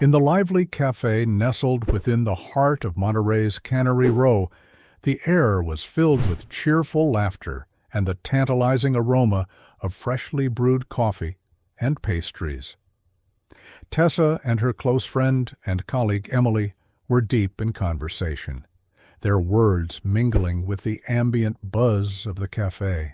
In the lively cafe nestled within the heart of Monterey's Cannery Row, the air was filled with cheerful laughter and the tantalizing aroma of freshly brewed coffee and pastries. Tessa and her close friend and colleague Emily were deep in conversation, their words mingling with the ambient buzz of the cafe.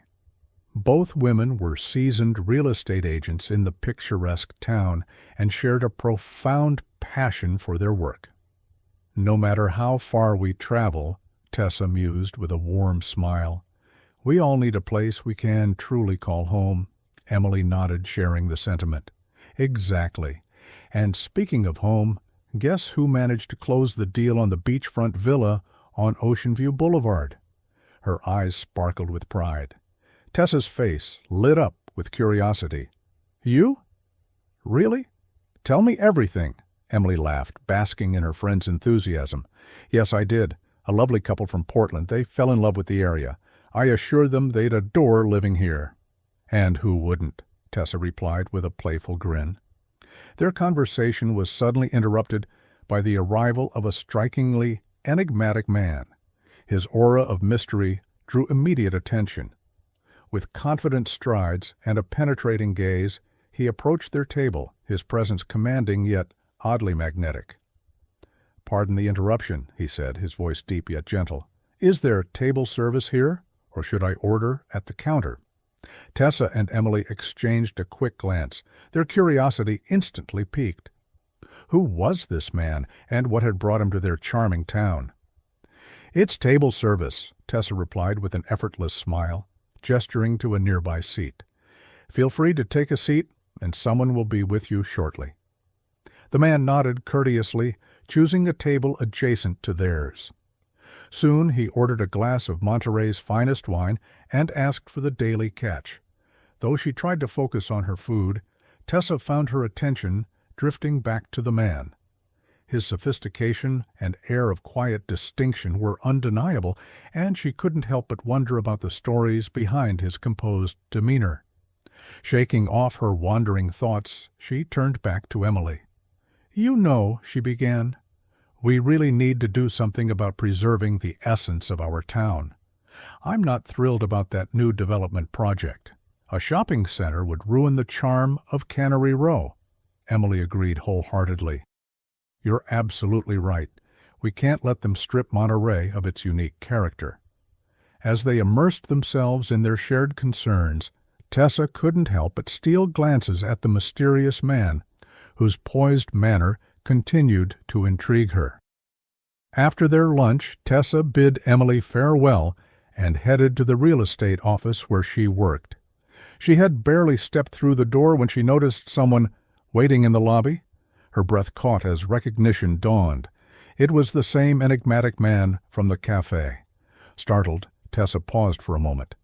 Both women were seasoned real estate agents in the picturesque town and shared a profound passion for their work. "No matter how far we travel," Tessa mused with a warm smile, "we all need a place we can truly call home." Emily nodded, sharing the sentiment. "Exactly. And speaking of home, guess who managed to close the deal on the beachfront villa on Ocean View Boulevard?" Her eyes sparkled with pride. Tessa's face lit up with curiosity. "You? Really? Tell me everything." Emily laughed, basking in her friend's enthusiasm. "Yes, I did. A lovely couple from Portland. They fell in love with the area. I assured them they'd adore living here." "And who wouldn't?" Tessa replied with a playful grin. Their conversation was suddenly interrupted by the arrival of a strikingly enigmatic man. His aura of mystery drew immediate attention. With confident strides and a penetrating gaze, he approached their table, his presence commanding yet oddly magnetic. "Pardon the interruption," he said, his voice deep yet gentle. "Is there table service here, or should I order at the counter?" Tessa and Emily exchanged a quick glance, their curiosity instantly piqued. Who was this man, and what had brought him to their charming town? "It's table service," Tessa replied with an effortless smile, gesturing to a nearby seat. "Feel free to take a seat, and someone will be with you shortly." The man nodded courteously, choosing a table adjacent to theirs. Soon he ordered a glass of Monterey's finest wine and asked for the daily catch. Though she tried to focus on her food, Tessa found her attention drifting back to the man. His sophistication and air of quiet distinction were undeniable, and she couldn't help but wonder about the stories behind his composed demeanor. Shaking off her wandering thoughts, she turned back to Emily. "You know," she began, "we really need to do something about preserving the essence of our town. I'm not thrilled about that new development project. A shopping center would ruin the charm of Cannery Row." Emily agreed wholeheartedly. "You're absolutely right. We can't let them strip Monterey of its unique character." As they immersed themselves in their shared concerns, Tessa couldn't help but steal glances at the mysterious man, whose poised manner continued to intrigue her. After their lunch, Tessa bid Emily farewell and headed to the real estate office where she worked. She had barely stepped through the door when she noticed someone waiting in the lobby. Her breath caught as recognition dawned. It was the same enigmatic man from the cafe. Startled, Tessa paused for a moment.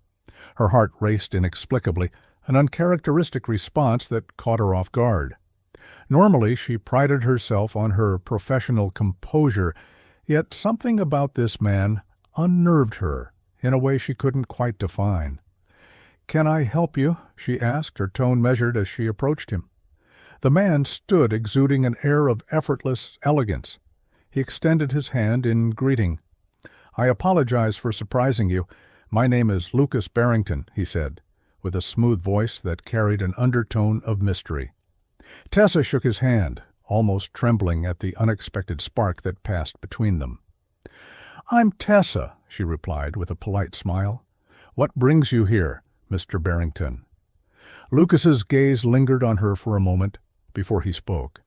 Her heart raced inexplicably, an uncharacteristic response that caught her off guard. Normally, she prided herself on her professional composure, yet something about this man unnerved her in a way she couldn't quite define. "Can I help you?" she asked, her tone measured as she approached him. The man stood exuding an air of effortless elegance. He extended his hand in greeting. "I apologize for surprising you. My name is Lucas Barrington," he said, with a smooth voice that carried an undertone of mystery. Tessa shook his hand, almost trembling at the unexpected spark that passed between them. "I'm Tessa," she replied with a polite smile. "What brings you here, Mr. Barrington?" Lucas's gaze lingered on her for a moment before he spoke.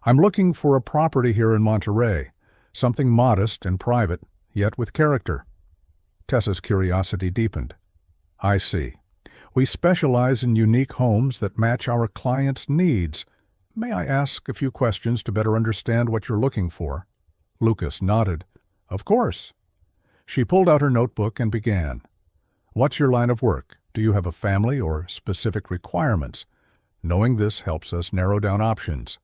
"I'm looking for a property here in Monterey, something modest and private, yet with character." Tessa's curiosity deepened. "I see. We specialize in unique homes that match our clients' needs. May I ask a few questions to better understand what you're looking for?" Lucas nodded. "Of course." She pulled out her notebook and began. "What's your line of work? Do you have a family or specific requirements? Knowing this helps us narrow down options."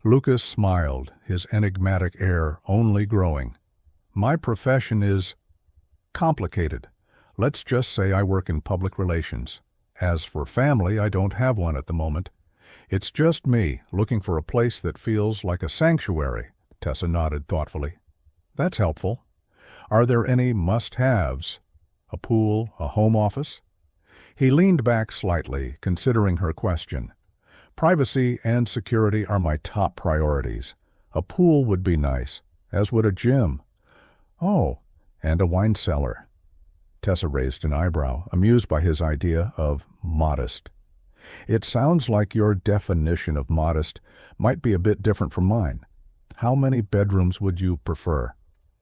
Lucas smiled, his enigmatic air only growing. "My profession is complicated. Let's just say I work in public relations. As for family, I don't have one at the moment. It's just me, looking for a place that feels like a sanctuary, Tessa nodded thoughtfully. That's helpful. Are there any must-haves? A pool, a home office? He leaned back slightly, considering her question. Privacy and security are my top priorities. A pool would be nice, as would a gym. Oh, and a wine cellar. Tessa raised an eyebrow, amused by his idea of modest. It sounds like your definition of modest might be a bit different from mine. How many bedrooms would you prefer?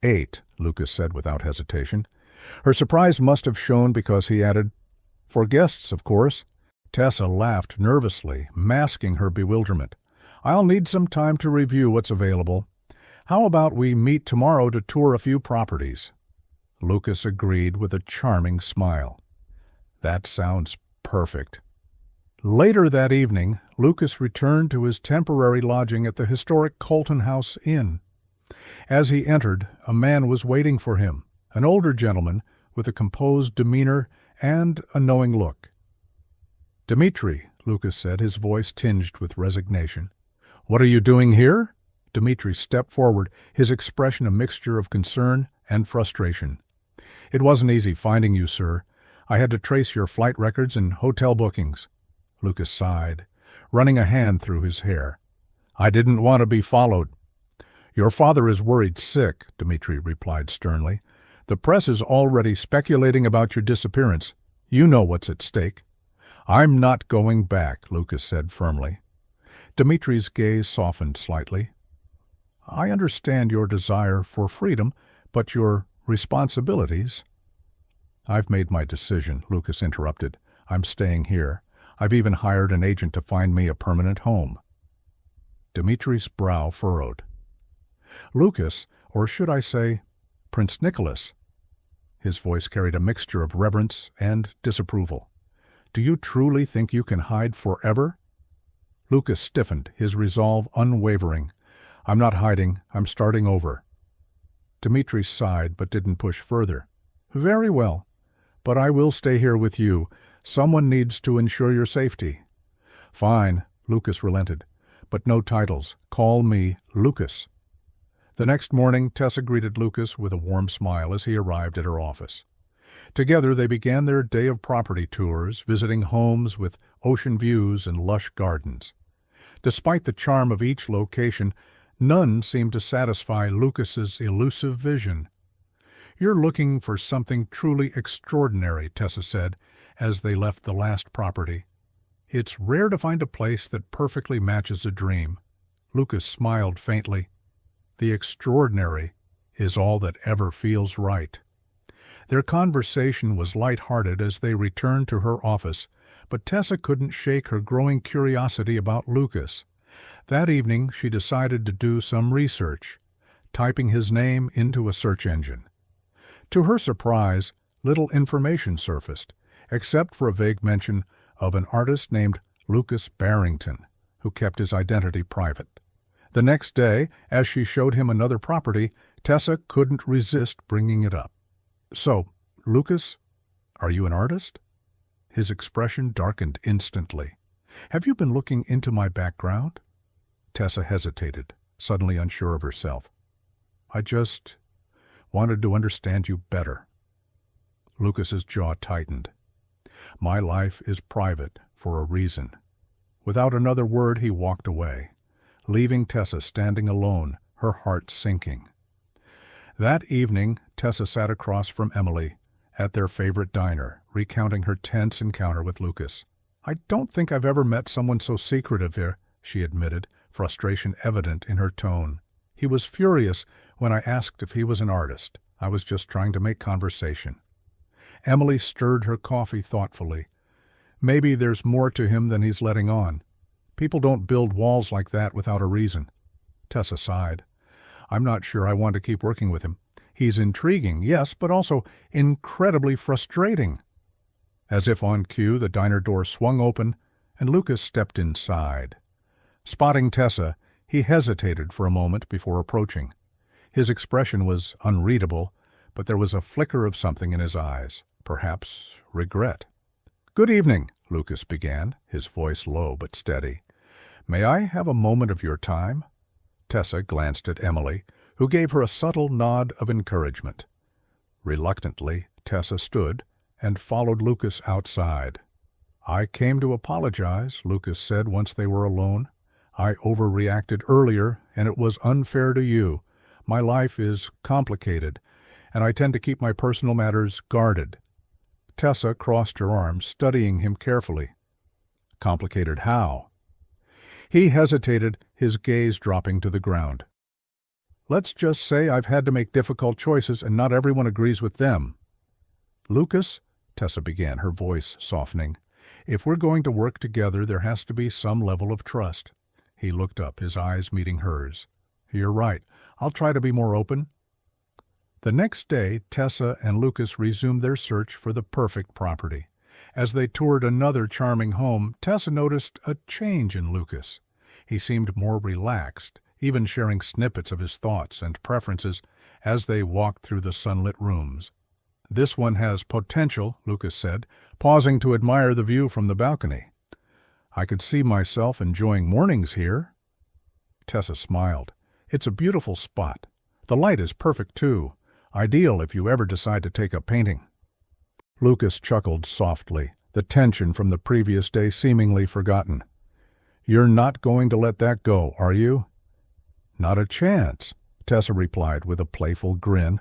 8, Lucas said without hesitation. Her surprise must have shown because he added, For guests, of course. Tessa laughed nervously, masking her bewilderment. I'll need some time to review what's available. How about we meet tomorrow to tour a few properties? Lucas agreed with a charming smile. That sounds perfect. Later that evening, Lucas returned to his temporary lodging at the historic Colton House Inn. As he entered, a man was waiting for him, an older gentleman with a composed demeanor and a knowing look. Dmitri, Lucas said, his voice tinged with resignation. What are you doing here? Dmitri stepped forward, his expression a mixture of concern and frustration. It wasn't easy finding you, sir. I had to trace your flight records and hotel bookings. Lucas sighed, running a hand through his hair. I didn't want to be followed. Your father is worried sick, Dmitri replied sternly. The press is already speculating about your disappearance. You know what's at stake. I'm not going back, Lucas said firmly. Dmitri's gaze softened slightly. I understand your desire for freedom, but your responsibilities... I've made my decision, Lucas interrupted. I'm staying here. I've even hired an agent to find me a permanent home. Dmitri's brow furrowed. Lucas, or should I say, Prince Nicholas. His voice carried a mixture of reverence and disapproval. Do you truly think you can hide forever? Lucas stiffened, his resolve unwavering. I'm not hiding, I'm starting over. Dmitri sighed but didn't push further. Very well, but I will stay here with you. Someone needs to ensure your safety. Fine, Lucas relented, but no titles. Call me Lucas. The next morning, Tessa greeted Lucas with a warm smile as he arrived at her office. Together they began their day of property tours, visiting homes with ocean views and lush gardens. Despite the charm of each location, none seemed to satisfy Lucas's elusive vision. You're looking for something truly extraordinary, Tessa said, as they left the last property. It's rare to find a place that perfectly matches a dream. Lucas smiled faintly. The extraordinary is all that ever feels right. Their conversation was light-hearted as they returned to her office, but Tessa couldn't shake her growing curiosity about Lucas. That evening she decided to do some research, typing his name into a search engine. To her surprise, little information surfaced, except for a vague mention of an artist named Lucas Barrington, who kept his identity private. The next day, as she showed him another property, Tessa couldn't resist bringing it up. So, Lucas, are you an artist? His expression darkened instantly. Have you been looking into my background? Tessa hesitated, suddenly unsure of herself. I just wanted to understand you better. Lucas's jaw tightened. My life is private for a reason. Without another word, he walked away, leaving Tessa standing alone, her heart sinking. That evening, Tessa sat across from Emily at their favorite diner, recounting her tense encounter with Lucas. I don't think I've ever met someone so secretive here, she admitted, frustration evident in her tone. He was furious when I asked if he was an artist. I was just trying to make conversation. Emily stirred her coffee thoughtfully. Maybe there's more to him than he's letting on. People don't build walls like that without a reason. Tessa sighed. I'm not sure I want to keep working with him. He's intriguing, yes, but also incredibly frustrating. As if on cue, the diner door swung open, and Lucas stepped inside. Spotting Tessa, he hesitated for a moment before approaching. His expression was unreadable, but there was a flicker of something in his eyes, perhaps regret. Good evening, Lucas began, his voice low but steady. May I have a moment of your time?" Tessa glanced at Emily, who gave her a subtle nod of encouragement. Reluctantly, Tessa stood and followed Lucas outside. "I came to apologize," Lucas said once they were alone. "I overreacted earlier, and it was unfair to you. My life is complicated, and I tend to keep my personal matters guarded." Tessa crossed her arms, studying him carefully. "Complicated how?" He hesitated, his gaze dropping to the ground. "Let's just say I've had to make difficult choices, and not everyone agrees with them." "Lucas," Tessa began, her voice softening, "if we're going to work together, there has to be some level of trust." He looked up, his eyes meeting hers. "You're right. I'll try to be more open." The next day, Tessa and Lucas resumed their search for the perfect property. As they toured another charming home, Tessa noticed a change in Lucas. He seemed more relaxed, even sharing snippets of his thoughts and preferences as they walked through the sunlit rooms. "This one has potential," Lucas said, pausing to admire the view from the balcony. "I could see myself enjoying mornings here." Tessa smiled. "It's a beautiful spot. The light is perfect, too. Ideal if you ever decide to take up painting." Lucas chuckled softly, the tension from the previous day seemingly forgotten. "You're not going to let that go, are you?" "Not a chance," Tessa replied with a playful grin.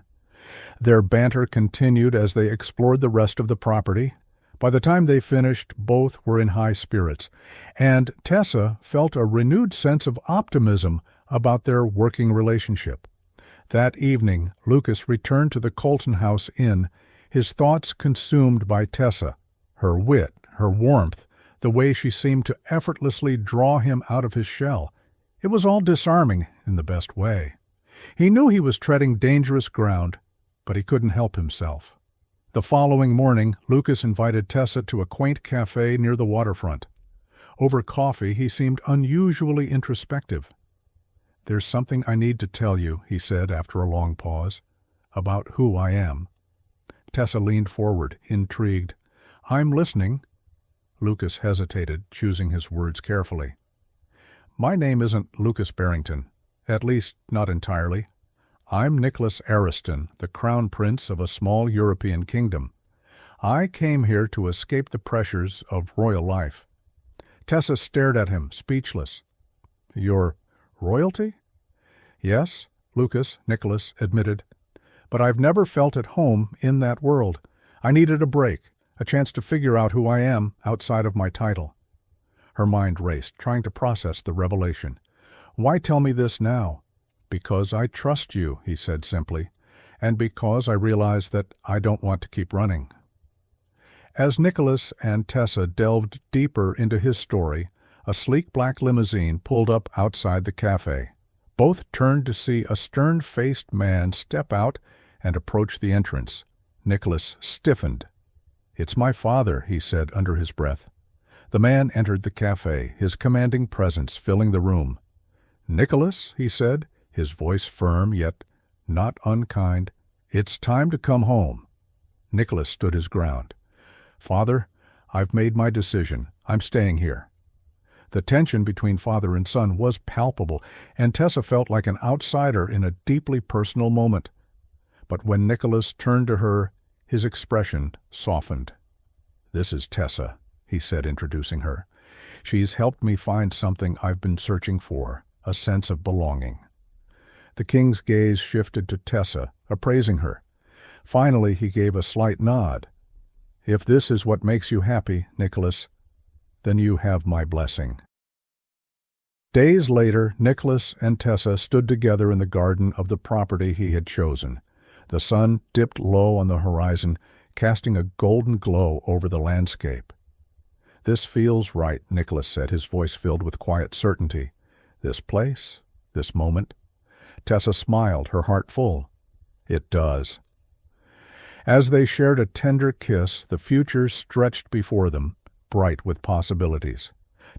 Their banter continued as they explored the rest of the property. By the time they finished, both were in high spirits, and Tessa felt a renewed sense of optimism about their working relationship. That evening, Lucas returned to the Colton House Inn, his thoughts consumed by Tessa, her wit, her warmth, the way she seemed to effortlessly draw him out of his shell. It was all disarming in the best way. He knew he was treading dangerous ground, but he couldn't help himself. The following morning, Lucas invited Tessa to a quaint cafe near the waterfront. Over coffee, he seemed unusually introspective. "There's something I need to tell you," he said after a long pause, "about who I am." Tessa leaned forward, intrigued. "I'm listening." Lucas hesitated, choosing his words carefully. "My name isn't Lucas Barrington, at least not entirely. I'm Nicholas Ariston, the crown prince of a small European kingdom. I came here to escape the pressures of royal life." Tessa stared at him, speechless. "You're royalty?" "Yes," Nicholas admitted. "But I've never felt at home in that world. I needed a break, a chance to figure out who I am outside of my title." Her mind raced, trying to process the revelation. "Why tell me this now?" "Because I trust you," he said simply, "and because I realize that I don't want to keep running." As Nicholas and Tessa delved deeper into his story, a sleek black limousine pulled up outside the cafe. Both turned to see a stern-faced man step out and approach the entrance. Nicholas stiffened. "It's my father," he said under his breath. The man entered the cafe, his commanding presence filling the room. "Nicholas," he said, his voice firm yet not unkind, "it's time to come home." Nicholas stood his ground. "Father, I've made my decision. I'm staying here." The tension between father and son was palpable, and Tessa felt like an outsider in a deeply personal moment. But when Nicholas turned to her, his expression softened. "This is Tessa," he said, introducing her. "She's helped me find something I've been searching for, a sense of belonging." The king's gaze shifted to Tessa, appraising her. Finally, he gave a slight nod. "If this is what makes you happy, Nicholas, then you have my blessing." Days later, Nicholas and Tessa stood together in the garden of the property he had chosen. The sun dipped low on the horizon, casting a golden glow over the landscape. "This feels right," Nicholas said, his voice filled with quiet certainty. "This place, this moment." Tessa smiled, her heart full. "It does." As they shared a tender kiss, the future stretched before them, bright with possibilities.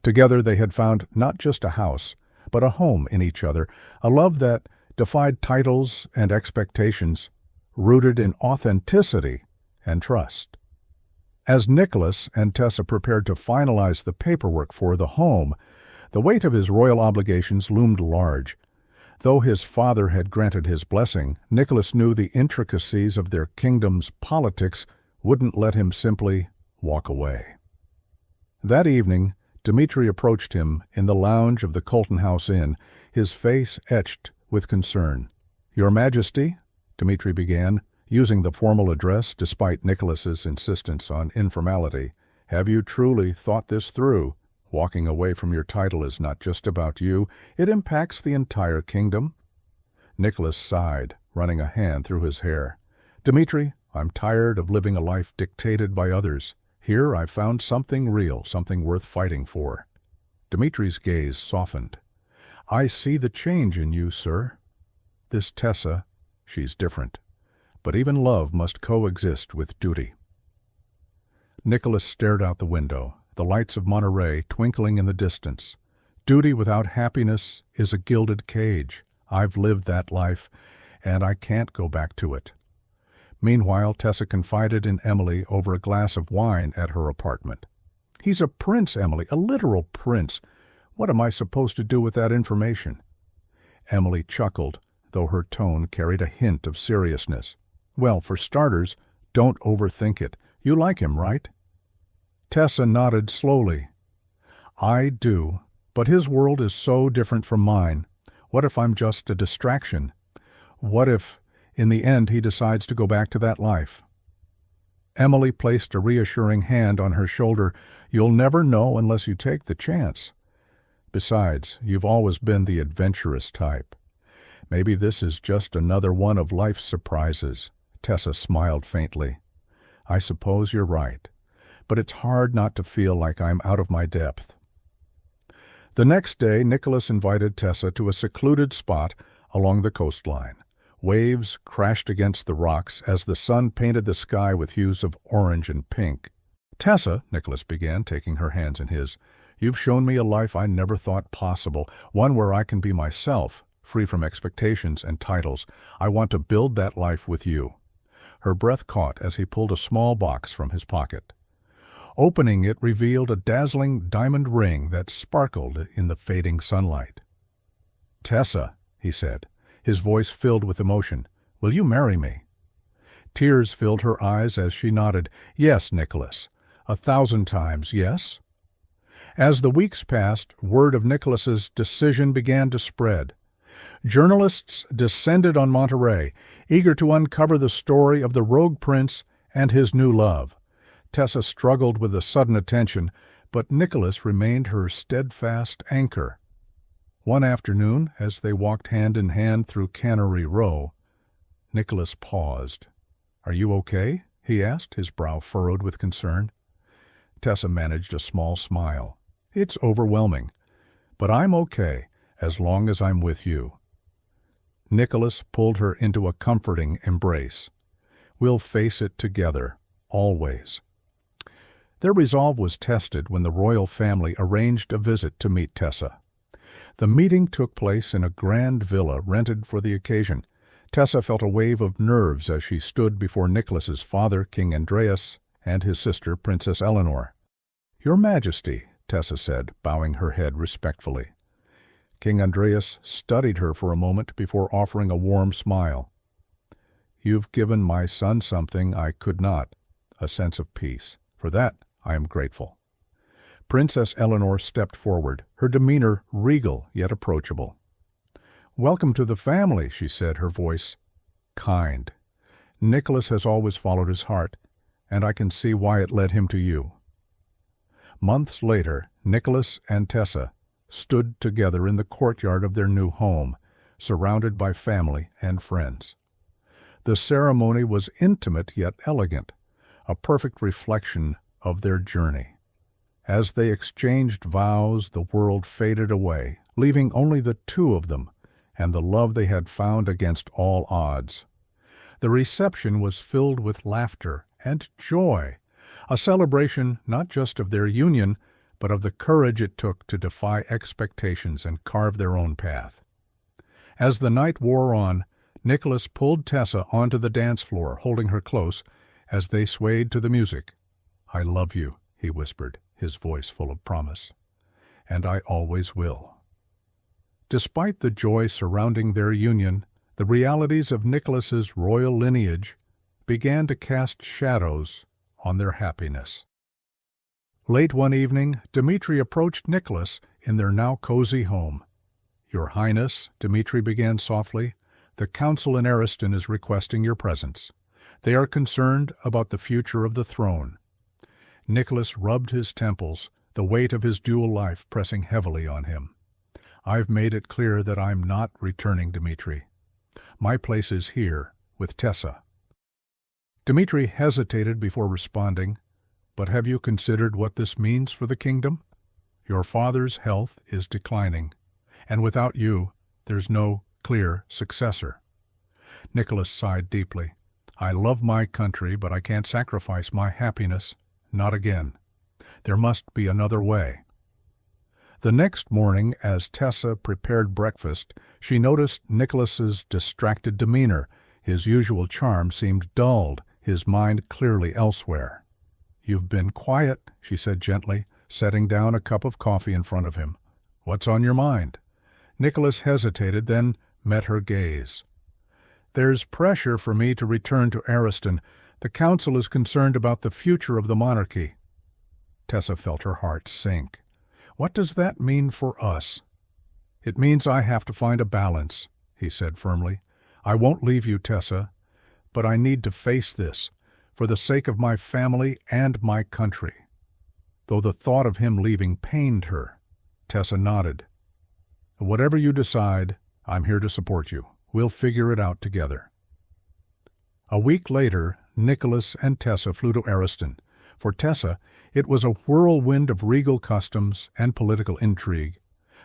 Together they had found not just a house, but a home in each other, a love that defied titles and expectations, rooted in authenticity and trust. As Nicholas and Tessa prepared to finalize the paperwork for the home, The weight of his royal obligations loomed large. Though his father had granted his blessing, Nicholas knew the intricacies of their kingdom's politics wouldn't let him simply walk away. That evening, Dmitri approached him in the lounge of the Colton House Inn, his face etched with concern. "Your Majesty," Dmitri began, using the formal address despite Nicholas's insistence on informality, "have you truly thought this through? Walking away from your title is not just about you, it impacts the entire kingdom." Nicholas sighed, running a hand through his hair. "Dmitri, I'm tired of living a life dictated by others. Here I've found something real, something worth fighting for." Dmitri's gaze softened. "I see the change in you, sir. This Tessa, she's different. But even love must coexist with duty." Nicholas stared out the window, the lights of Monterey twinkling in the distance. "Duty without happiness is a gilded cage. I've lived that life, and I can't go back to it." Meanwhile, Tessa confided in Emily over a glass of wine at her apartment. "He's a prince, Emily, a literal prince. What am I supposed to do with that information?" Emily chuckled, though her tone carried a hint of seriousness. "Well, for starters, don't overthink it. You like him, right?" Tessa nodded slowly. "I do, but his world is so different from mine. What if I'm just a distraction? What if, in the end, he decides to go back to that life?" Emily placed a reassuring hand on her shoulder. "You'll never know unless you take the chance. Besides, you've always been the adventurous type. Maybe this is just another one of life's surprises." Tessa smiled faintly. "I suppose you're right, but it's hard not to feel like I'm out of my depth." The next day, Nicholas invited Tessa to a secluded spot along the coastline. Waves crashed against the rocks as the sun painted the sky with hues of orange and pink. "Tessa," Nicholas began, taking her hands in his, "you've shown me a life I never thought possible, one where I can be myself, free from expectations and titles. I want to build that life with you." Her breath caught as he pulled a small box from his pocket. Opening it revealed a dazzling diamond ring that sparkled in the fading sunlight. "Tessa," he said, his voice filled with emotion, "will you marry me?" Tears filled her eyes as she nodded. "Yes, Nicholas. 1,000 times yes." As the weeks passed, word of Nicholas's decision began to spread. Journalists descended on Monterey, eager to uncover the story of the rogue prince and his new love. Tessa struggled with the sudden attention, but Nicholas remained her steadfast anchor. One afternoon, as they walked hand in hand through Cannery Row, Nicholas paused. "Are you okay?" he asked, his brow furrowed with concern. Tessa managed a small smile. "It's overwhelming, but I'm okay as long as I'm with you." Nicholas pulled her into a comforting embrace. "We'll face it together, always." Their resolve was tested when the royal family arranged a visit to meet Tessa. The meeting took place in a grand villa rented for the occasion. Tessa felt a wave of nerves as she stood before Nicholas's father, King Andreas, and his sister, Princess Eleanor. "Your Majesty," Tessa said, bowing her head respectfully. King Andreas studied her for a moment before offering a warm smile. "You've given my son something I could not, a sense of peace. For that, I am grateful." Princess Eleanor stepped forward, her demeanor regal yet approachable. "Welcome to the family," she said, her voice kind. "Nicholas has always followed his heart, and I can see why it led him to you." Months later, Nicholas and Tessa stood together in the courtyard of their new home, surrounded by family and friends. The ceremony was intimate yet elegant, a perfect reflection of their journey. As they exchanged vows, the world faded away, leaving only the two of them and the love they had found against all odds. The reception was filled with laughter and joy, a celebration not just of their union, but of the courage it took to defy expectations and carve their own path. As the night wore on, Nicholas pulled Tessa onto the dance floor, holding her close as they swayed to the music. "I love you," he whispered, his voice full of promise. and I always will." Despite the joy surrounding their union, the realities of Nicholas's royal lineage began to cast shadows on their happiness. Late one evening, Dmitri approached Nicholas in their now cozy home. "Your Highness," Dmitri began softly, "the council in Ariston is requesting your presence. They are concerned about the future of the throne." Nicholas rubbed his temples, the weight of his dual life pressing heavily on him. "I've made it clear that I'm not returning, Dmitri. My place is here, with Tessa." Dmitri hesitated before responding, "But have you considered what this means for the kingdom? Your father's health is declining, and without you, there's no clear successor." Nicholas sighed deeply. "I love my country, but I can't sacrifice my happiness. Not again. There must be another way." The next morning, as Tessa prepared breakfast, she noticed Nicholas's distracted demeanor. His usual charm seemed dulled, his mind clearly elsewhere. "You've been quiet," she said gently, setting down a cup of coffee in front of him. "What's on your mind?" Nicholas hesitated, then met her gaze. "There's pressure for me to return to Ariston. The council is concerned about the future of the monarchy." Tessa felt her heart sink. "What does that mean for us?" "It means I have to find a balance," he said firmly. "I won't leave you, Tessa, but I need to face this, for the sake of my family and my country." Though the thought of him leaving pained her, Tessa nodded. "Whatever you decide, I'm here to support you. We'll figure it out together." A week later, Nicholas and Tessa flew to Ariston. For Tessa, it was a whirlwind of regal customs and political intrigue.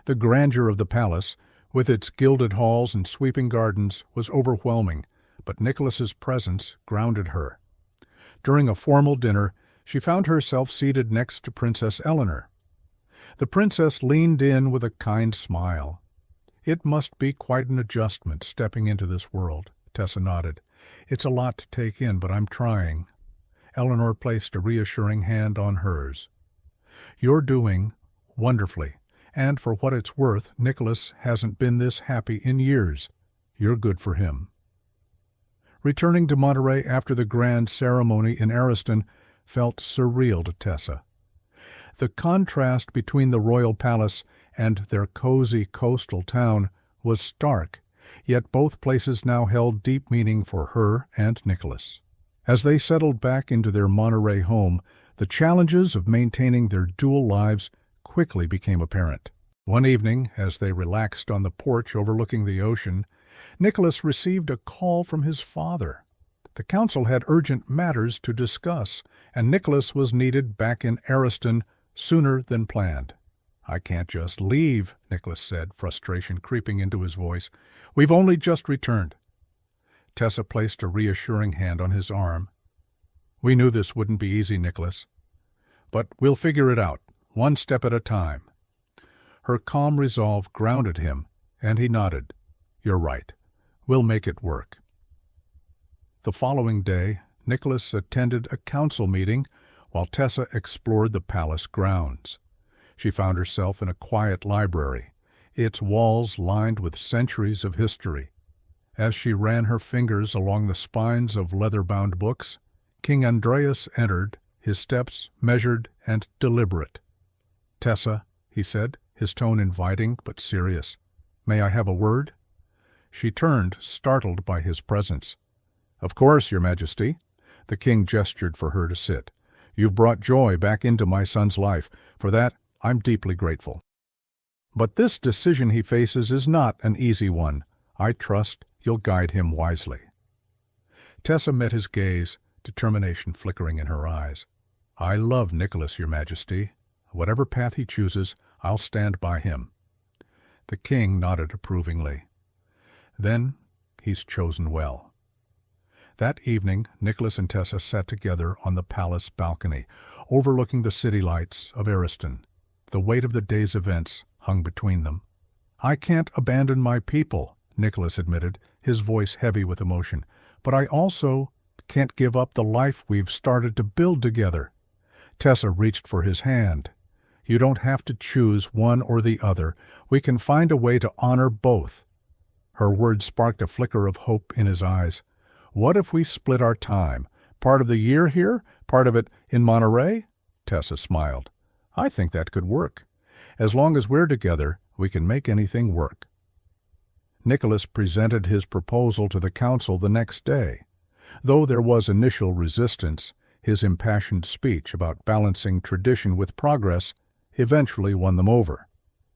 The grandeur of the palace, with its gilded halls and sweeping gardens, was overwhelming, but Nicholas's presence grounded her. During a formal dinner, she found herself seated next to Princess Eleanor. The princess leaned in with a kind smile. "It must be quite an adjustment stepping into this world," Tessa nodded. "It's a lot to take in, but I'm trying." Eleanor placed a reassuring hand on hers. "You're doing wonderfully, and for what it's worth, Nicholas hasn't been this happy in years. You're good for him." Returning to Monterey after the grand ceremony in Ariston felt surreal to Tessa. The contrast between the royal palace and their cozy coastal town was stark, yet both places now held deep meaning for her and Nicholas. As they settled back into their Monterey home, the challenges of maintaining their dual lives quickly became apparent. One evening, as they relaxed on the porch overlooking the ocean, Nicholas received a call from his father. The council had urgent matters to discuss, and Nicholas was needed back in Ariston sooner than planned. "I can't just leave," Nicholas said, frustration creeping into his voice. "We've only just returned." Tessa placed a reassuring hand on his arm. "We knew this wouldn't be easy, Nicholas. But we'll figure it out, one step at a time." Her calm resolve grounded him, and he nodded. "You're right. We'll make it work." The following day, Nicholas attended a council meeting while Tessa explored the palace grounds. She found herself in a quiet library, its walls lined with centuries of history. As she ran her fingers along the spines of leather-bound books, King Andreas entered, his steps measured and deliberate. "Tessa," he said, his tone inviting but serious, "may I have a word?" She turned, startled by his presence. "Of course, Your Majesty." The king gestured for her to sit. "You've brought joy back into my son's life. For that, I'm deeply grateful. But this decision he faces is not an easy one. I trust you'll guide him wisely." Tessa met his gaze, determination flickering in her eyes. "I love Nicholas, Your Majesty. Whatever path he chooses, I'll stand by him." The king nodded approvingly. "Then he's chosen well." That evening, Nicholas and Tessa sat together on the palace balcony, overlooking the city lights of Ariston. The weight of the day's events hung between them. "I can't abandon my people," Nicholas admitted, his voice heavy with emotion. "But I also can't give up the life we've started to build together." Tessa reached for his hand. You don't have to choose one or the other. We can find a way to honor both." Her words sparked a flicker of hope in his eyes. "What if we split our time? Part of the year here, part of it in Monterey?" Tessa smiled. "I think that could work. As long as we're together, we can make anything work." Nicholas presented his proposal to the council the next day. Though there was initial resistance, his impassioned speech about balancing tradition with progress eventually won them over.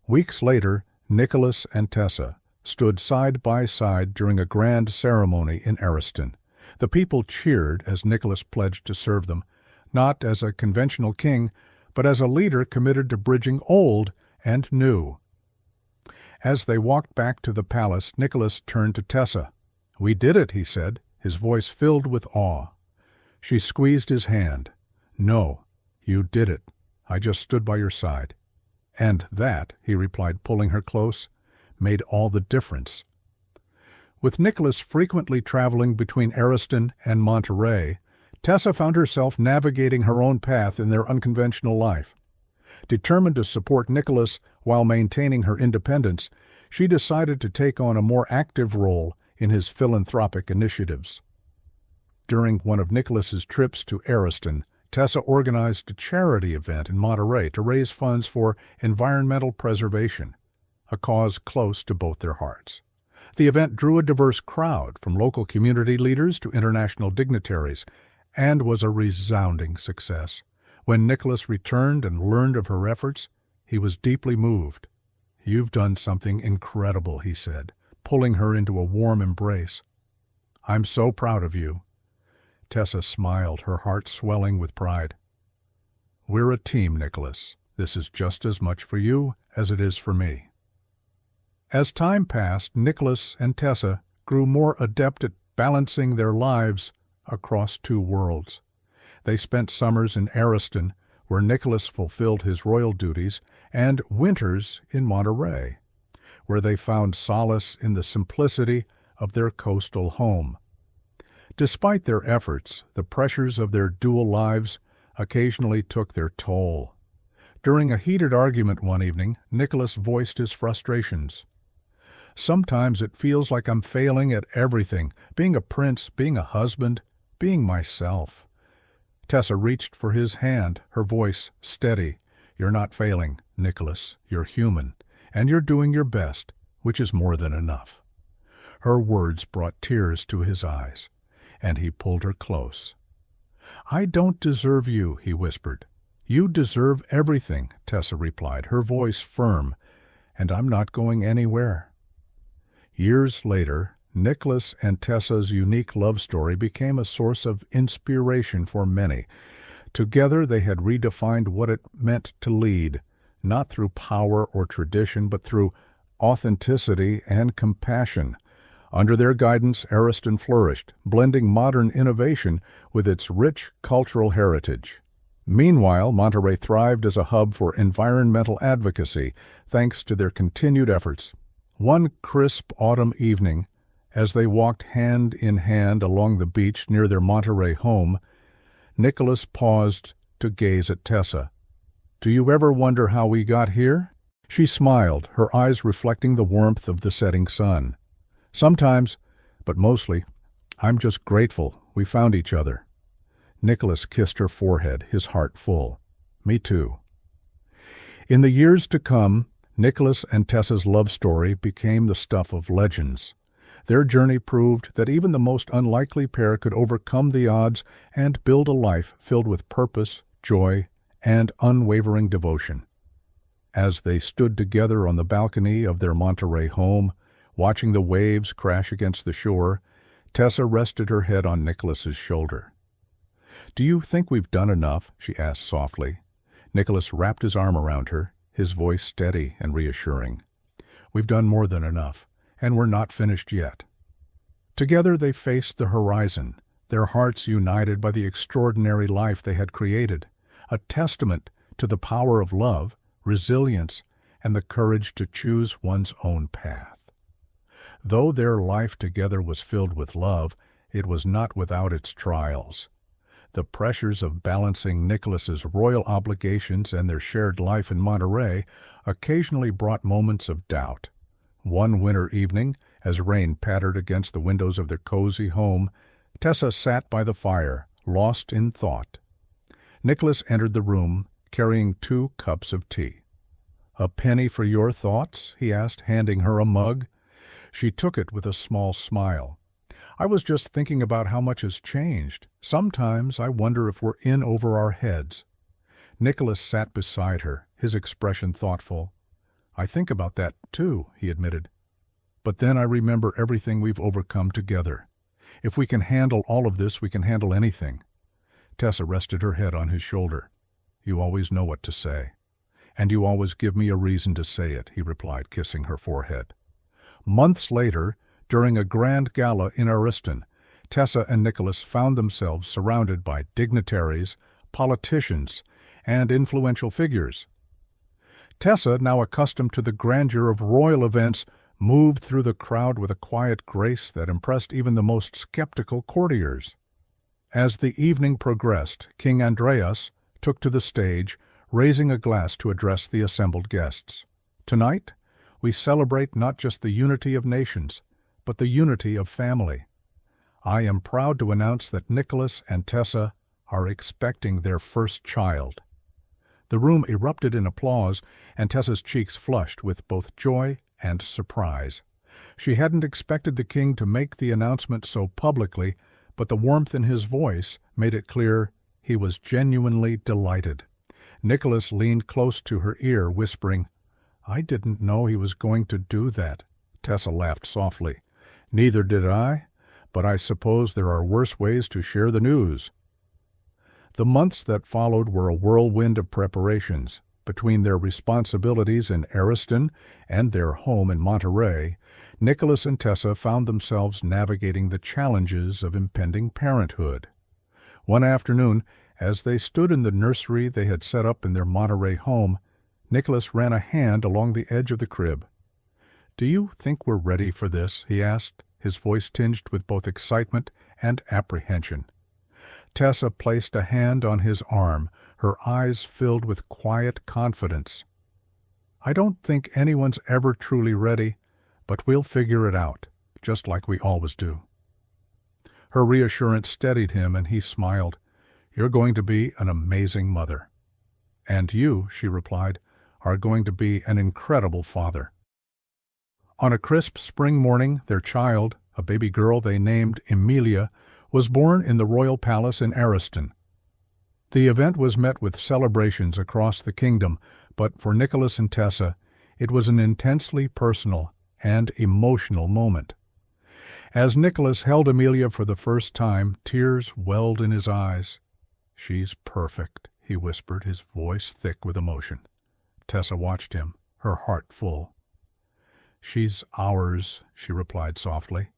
Weeks later, Nicholas and Tessa stood side by side during a grand ceremony in Ariston. The people cheered as Nicholas pledged to serve them, not as a conventional king, but as a leader committed to bridging old and new. As they walked back to the palace, Nicholas turned to Tessa. "We did it," he said, his voice filled with awe. She squeezed his hand. "No, you did it. I just stood by your side." "And that," he replied, pulling her close, "made all the difference." With Nicholas frequently traveling between Ariston and Monterey, Tessa found herself navigating her own path in their unconventional life. Determined to support Nicholas while maintaining her independence, she decided to take on a more active role in his philanthropic initiatives. During one of Nicholas's trips to Ariston, Tessa organized a charity event in Monterey to raise funds for environmental preservation, a cause close to both their hearts. The event drew a diverse crowd, from local community leaders to international dignitaries, and was a resounding success. When Nicholas returned and learned of her efforts, he was deeply moved. "You've done something incredible," he said, pulling her into a warm embrace. "I'm so proud of you." Tessa smiled, her heart swelling with pride. "We're a team, Nicholas. This is just as much for you as it is for me." As time passed, Nicholas and Tessa grew more adept at balancing their lives across two worlds. They spent summers in Ariston, where Nicholas fulfilled his royal duties, and winters in Monterey, where they found solace in the simplicity of their coastal home. Despite their efforts, the pressures of their dual lives occasionally took their toll. During a heated argument one evening, Nicholas voiced his frustrations. "Sometimes it feels like I'm failing at everything, being a prince, being a husband, being myself." Tessa reached for his hand, her voice steady. "You're not failing, Nicholas. You're human, and you're doing your best, which is more than enough." Her words brought tears to his eyes, and he pulled her close. "I don't deserve you," he whispered. "You deserve everything," Tessa replied, her voice firm, "and I'm not going anywhere." Years later, Nicholas and Tessa's unique love story became a source of inspiration for many. Together they had redefined what it meant to lead, not through power or tradition, but through authenticity and compassion. Under their guidance, Ariston flourished, blending modern innovation with its rich cultural heritage. Meanwhile, Monterey thrived as a hub for environmental advocacy, thanks to their continued efforts. One crisp autumn evening, as they walked hand in hand along the beach near their Monterey home, Nicholas paused to gaze at Tessa. "Do you ever wonder how we got here?" She smiled, her eyes reflecting the warmth of the setting sun. "Sometimes, but mostly, I'm just grateful we found each other." Nicholas kissed her forehead, his heart full. "Me too." In the years to come, Nicholas and Tessa's love story became the stuff of legends. Their journey proved that even the most unlikely pair could overcome the odds and build a life filled with purpose, joy, and unwavering devotion. As they stood together on the balcony of their Monterey home, watching the waves crash against the shore, Tessa rested her head on Nicholas's shoulder. "Do you think we've done enough?" she asked softly. Nicholas wrapped his arm around her, his voice steady and reassuring. "We've done more than enough, and we're not finished yet." Together they faced the horizon, their hearts united by the extraordinary life they had created, a testament to the power of love, resilience, and the courage to choose one's own path. Though their life together was filled with love, it was not without its trials. The pressures of balancing Nicholas's royal obligations and their shared life in Monterey occasionally brought moments of doubt. One winter evening, as rain pattered against the windows of their cozy home, Tessa sat by the fire, lost in thought. Nicholas entered the room, carrying 2 cups of tea. "A penny for your thoughts?" he asked, handing her a mug. She took it with a small smile. "I was just thinking about how much has changed. Sometimes I wonder if we're in over our heads." Nicholas sat beside her, his expression thoughtful. "I think about that, too," he admitted. "But then I remember everything we've overcome together. If we can handle all of this, we can handle anything." Tessa rested her head on his shoulder. "You always know what to say. And you always give me a reason to say it," he replied, kissing her forehead. Months later, during a grand gala in Ariston, Tessa and Nicholas found themselves surrounded by dignitaries, politicians, and influential figures. Tessa, now accustomed to the grandeur of royal events, moved through the crowd with a quiet grace that impressed even the most skeptical courtiers. As the evening progressed, King Andreas took to the stage, raising a glass to address the assembled guests. "Tonight, we celebrate not just the unity of nations, but the unity of family. I am proud to announce that Nicholas and Tessa are expecting their first child." The room erupted in applause, and Tessa's cheeks flushed with both joy and surprise. She hadn't expected the king to make the announcement so publicly, but the warmth in his voice made it clear he was genuinely delighted. Nicholas leaned close to her ear, whispering, "I didn't know he was going to do that." Tessa laughed softly. "Neither did I, but I suppose there are worse ways to share the news." The months that followed were a whirlwind of preparations. Between their responsibilities in Ariston and their home in Monterey, Nicholas and Tessa found themselves navigating the challenges of impending parenthood. One afternoon, as they stood in the nursery they had set up in their Monterey home, Nicholas ran a hand along the edge of the crib. "Do you think we're ready for this?" he asked, his voice tinged with both excitement and apprehension. Tessa placed a hand on his arm, her eyes filled with quiet confidence. "I don't think anyone's ever truly ready, but we'll figure it out, just like we always do." Her reassurance steadied him, and he smiled. "You're going to be an amazing mother." "And you," she replied, "are going to be an incredible father." On a crisp spring morning, their child, a baby girl they named Emilia, was born in the royal palace in Ariston. The event was met with celebrations across the kingdom, but for Nicholas and Tessa, it was an intensely personal and emotional moment. As Nicholas held Emilia for the first time, tears welled in his eyes. "She's perfect," he whispered, his voice thick with emotion. Tessa watched him, her heart full. "She's ours," she replied softly.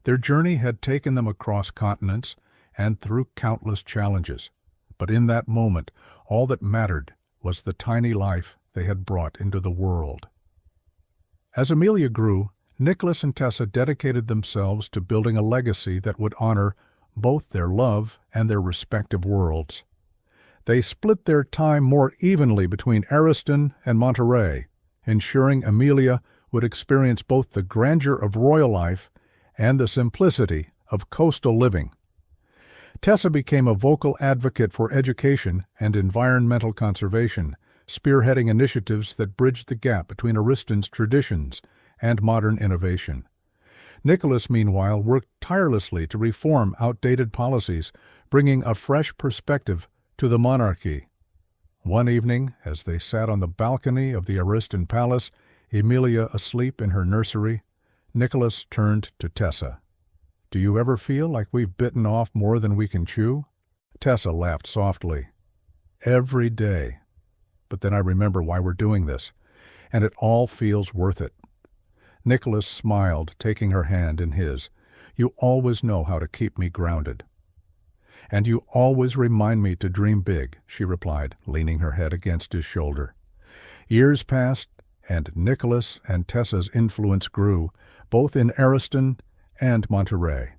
Their journey had taken them across continents and through countless challenges, but in that moment, all that mattered was the tiny life they had brought into the world. As Emilia grew, Nicholas and Tessa dedicated themselves to building a legacy that would honor both their love and their respective worlds. They split their time more evenly between Ariston and Monterey, ensuring Emilia would experience both the grandeur of royal life and the simplicity of coastal living. Tessa became a vocal advocate for education and environmental conservation, spearheading initiatives that bridged the gap between Ariston's traditions and modern innovation. Nicholas, meanwhile, worked tirelessly to reform outdated policies, bringing a fresh perspective to the monarchy. One evening, as they sat on the balcony of the Ariston Palace, Emilia asleep in her nursery, Nicholas turned to Tessa. "Do you ever feel like we've bitten off more than we can chew?" Tessa laughed softly. "Every day. But then I remember why we're doing this, and it all feels worth it." Nicholas smiled, taking her hand in his. "You always know how to keep me grounded." "And you always remind me to dream big," she replied, leaning her head against his shoulder. Years passed, and Nicholas and Tessa's influence grew, both in Ariston and Monterey.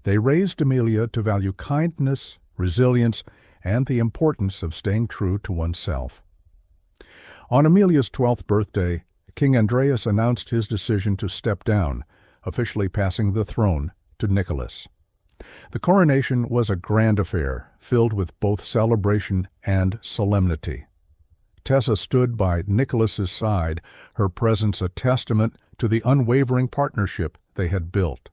They raised Emilia to value kindness, resilience, and the importance of staying true to oneself. On Emilia's 12th birthday, King Andreas announced his decision to step down, officially passing the throne to Nicholas. The coronation was a grand affair, filled with both celebration and solemnity. Tessa stood by Nicholas's side, her presence a testament to the unwavering partnership they had built.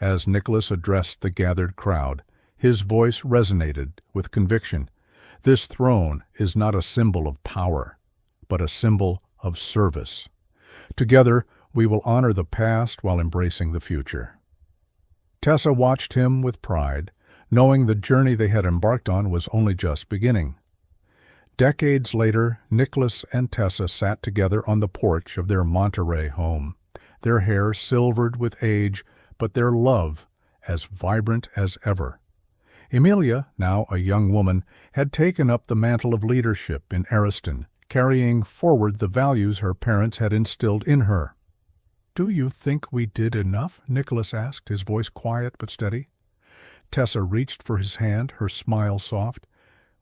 As Nicholas addressed the gathered crowd, his voice resonated with conviction. This throne is not a symbol of power, but a symbol of service. Together, we will honor the past while embracing the future. Tessa watched him with pride, knowing the journey they had embarked on was only just beginning. Decades later, Nicholas and Tessa sat together on the porch of their Monterey home, their hair silvered with age, but their love as vibrant as ever. Emilia, now a young woman, had taken up the mantle of leadership in Ariston, carrying forward the values her parents had instilled in her. "Do you think we did enough?" Nicholas asked, his voice quiet but steady. Tessa reached for his hand, her smile soft.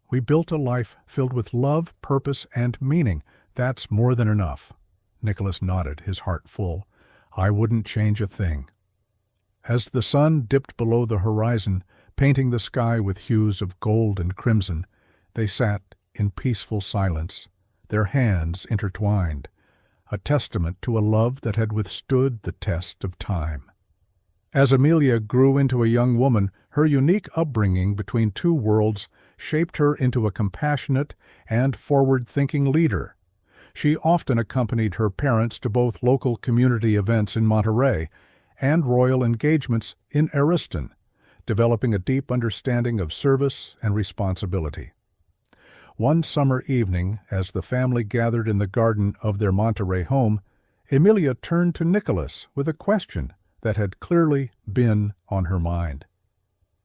"We built a life filled with love, purpose, and meaning. That's more than enough." Nicholas nodded, his heart full. "I wouldn't change a thing." As the sun dipped below the horizon, painting the sky with hues of gold and crimson, they sat in peaceful silence, their hands intertwined, a testament to a love that had withstood the test of time. As Emilia grew into a young woman, her unique upbringing between two worlds shaped her into a compassionate and forward-thinking leader. She often accompanied her parents to both local community events in Monterey and royal engagements in Ariston, developing a deep understanding of service and responsibility. One summer evening, as the family gathered in the garden of their Monterey home, Emilia turned to Nicholas with a question that had clearly been on her mind.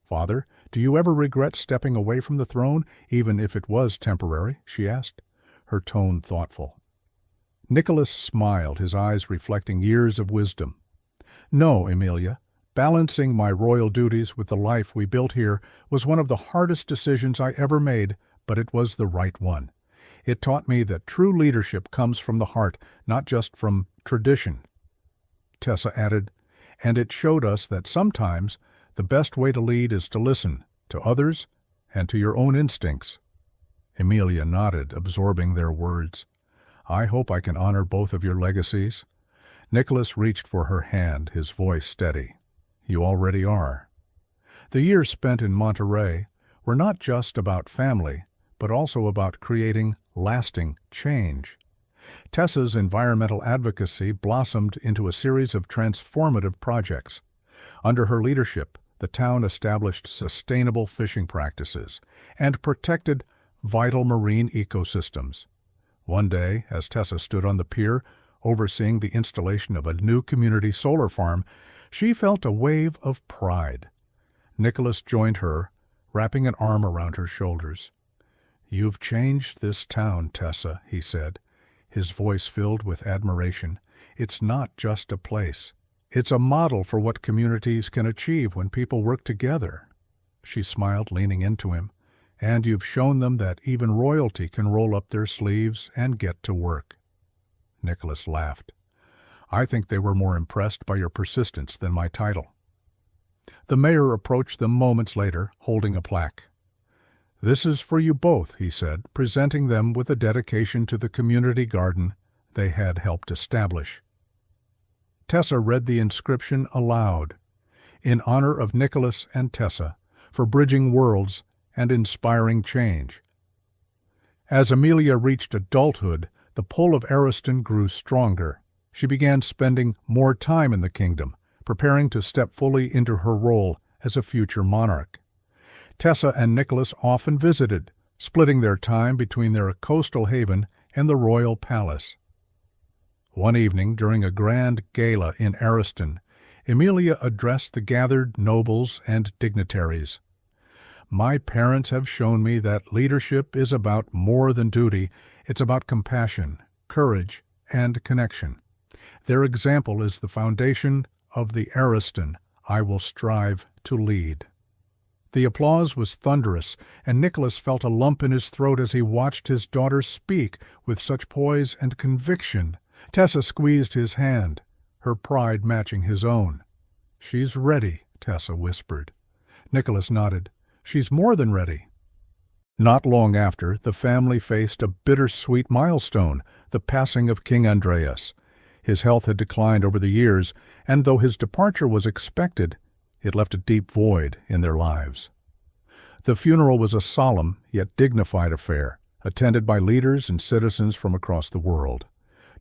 "Father, do you ever regret stepping away from the throne, even if it was temporary?" she asked, her tone thoughtful. Nicholas smiled, his eyes reflecting years of wisdom. "No, Emilia. Balancing my royal duties with the life we built here was one of the hardest decisions I ever made, but it was the right one. It taught me that true leadership comes from the heart, not just from tradition." Tessa added, "And it showed us that sometimes the best way to lead is to listen to others and to your own instincts." Emilia nodded, absorbing their words. "I hope I can honor both of your legacies." Nicholas reached for her hand, his voice steady. "You already are." The years spent in Monterey were not just about family, but also about creating lasting change. Tessa's environmental advocacy blossomed into a series of transformative projects. Under her leadership, the town established sustainable fishing practices and protected vital marine ecosystems. One day, as Tessa stood on the pier, overseeing the installation of a new community solar farm, she felt a wave of pride. Nicholas joined her, wrapping an arm around her shoulders. "You've changed this town, Tessa," he said, his voice filled with admiration. "It's not just a place. It's a model for what communities can achieve when people work together." She smiled, leaning into him. "And you've shown them that even royalty can roll up their sleeves and get to work." Nicholas laughed. "I think they were more impressed by your persistence than my title." The mayor approached them moments later, holding a plaque. "This is for you both," he said, presenting them with a dedication to the community garden they had helped establish. Tessa read the inscription aloud. "In honor of Nicholas and Tessa, for bridging worlds and inspiring change." As Emilia reached adulthood, the pull of Ariston grew stronger. She began spending more time in the kingdom, preparing to step fully into her role as a future monarch. Tessa and Nicholas often visited, splitting their time between their coastal haven and the royal palace. One evening, during a grand gala in Ariston, Emilia addressed the gathered nobles and dignitaries. "My parents have shown me that leadership is about more than duty. It's about compassion, courage, and connection. Their example is the foundation of the Ariston I will strive to lead." The applause was thunderous, and Nicholas felt a lump in his throat as he watched his daughter speak with such poise and conviction. Tessa squeezed his hand, her pride matching his own. "She's ready," Tessa whispered. Nicholas nodded. "She's more than ready." Not long after, the family faced a bittersweet milestone, the passing of King Andreas. His health had declined over the years, and though his departure was expected, it left a deep void in their lives. The funeral was a solemn yet dignified affair, attended by leaders and citizens from across the world.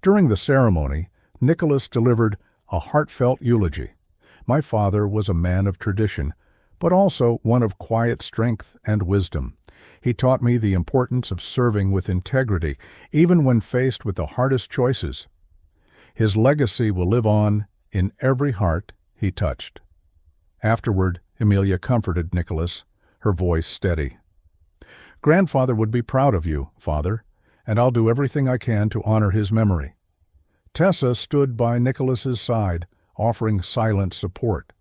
During the ceremony, Nicholas delivered a heartfelt eulogy. "My father was a man of tradition, but also one of quiet strength and wisdom. He taught me the importance of serving with integrity, even when faced with the hardest choices. His legacy will live on in every heart he touched." Afterward, Emilia comforted Nicholas, her voice steady. "Grandfather would be proud of you, Father, and I'll do everything I can to honor his memory." Tessa stood by Nicholas's side, offering silent support.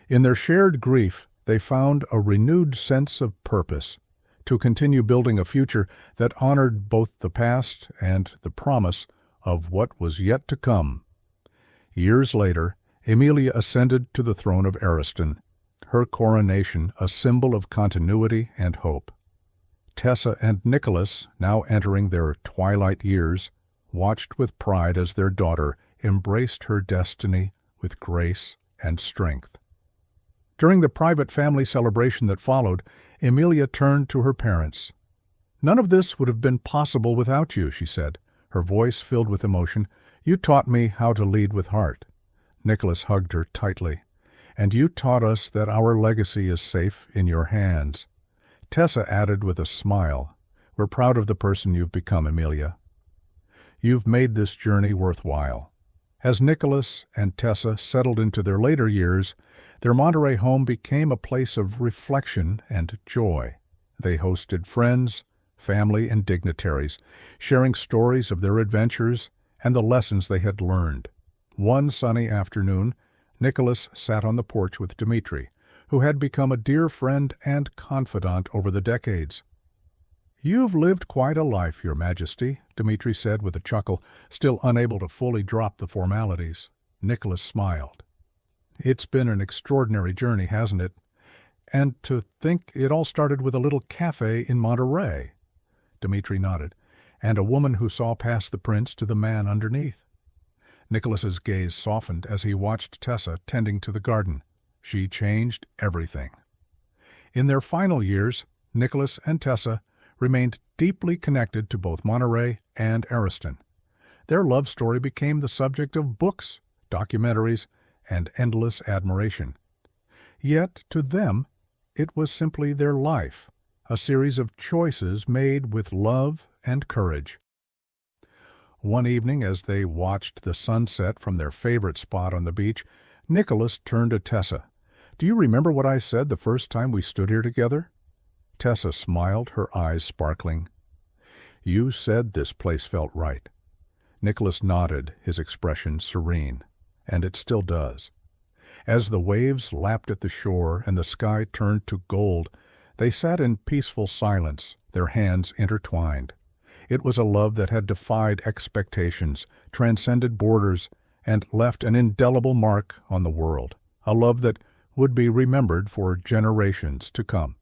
In their shared grief, they found a renewed sense of purpose, to continue building a future that honored both the past and the promise of what was yet to come. Years later, Emilia ascended to the throne of Ariston, her coronation a symbol of continuity and hope. Tessa and Nicholas, now entering their twilight years, watched with pride as their daughter embraced her destiny with grace and strength. During the private family celebration that followed, Emilia turned to her parents. "None of this would have been possible without you," she said, her voice filled with emotion. "You taught me how to lead with heart." Nicholas hugged her tightly. "And you taught us that our legacy is safe in your hands." Tessa added with a smile, "We're proud of the person you've become, Emilia. You've made this journey worthwhile." As Nicholas and Tessa settled into their later years, their Monterey home became a place of reflection and joy. They hosted friends, family, and dignitaries, sharing stories of their adventures and the lessons they had learned. One sunny afternoon, Nicholas sat on the porch with Dmitri, who had become a dear friend and confidant over the decades. "You've lived quite a life, Your Majesty," Dmitri said with a chuckle, still unable to fully drop the formalities. Nicholas smiled. "It's been an extraordinary journey, hasn't it? And to think it all started with a little cafe in Monterey." Dmitri nodded. "And a woman who saw past the prince to the man underneath." Nicholas's gaze softened as he watched Tessa tending to the garden. She changed everything. In their final years, Nicholas and Tessa remained deeply connected to both Monterey and Ariston. Their love story became the subject of books, documentaries, and endless admiration. Yet, to them, it was simply their life, a series of choices made with love and courage. One evening, as they watched the sunset from their favorite spot on the beach, Nicholas turned to Tessa. "Do you remember what I said the first time we stood here together?" Tessa smiled, her eyes sparkling. "You said this place felt right." Nicholas nodded, his expression serene. "And it still does." As the waves lapped at the shore and the sky turned to gold, they sat in peaceful silence, their hands intertwined. It was a love that had defied expectations, transcended borders, and left an indelible mark on the world, a love that would be remembered for generations to come.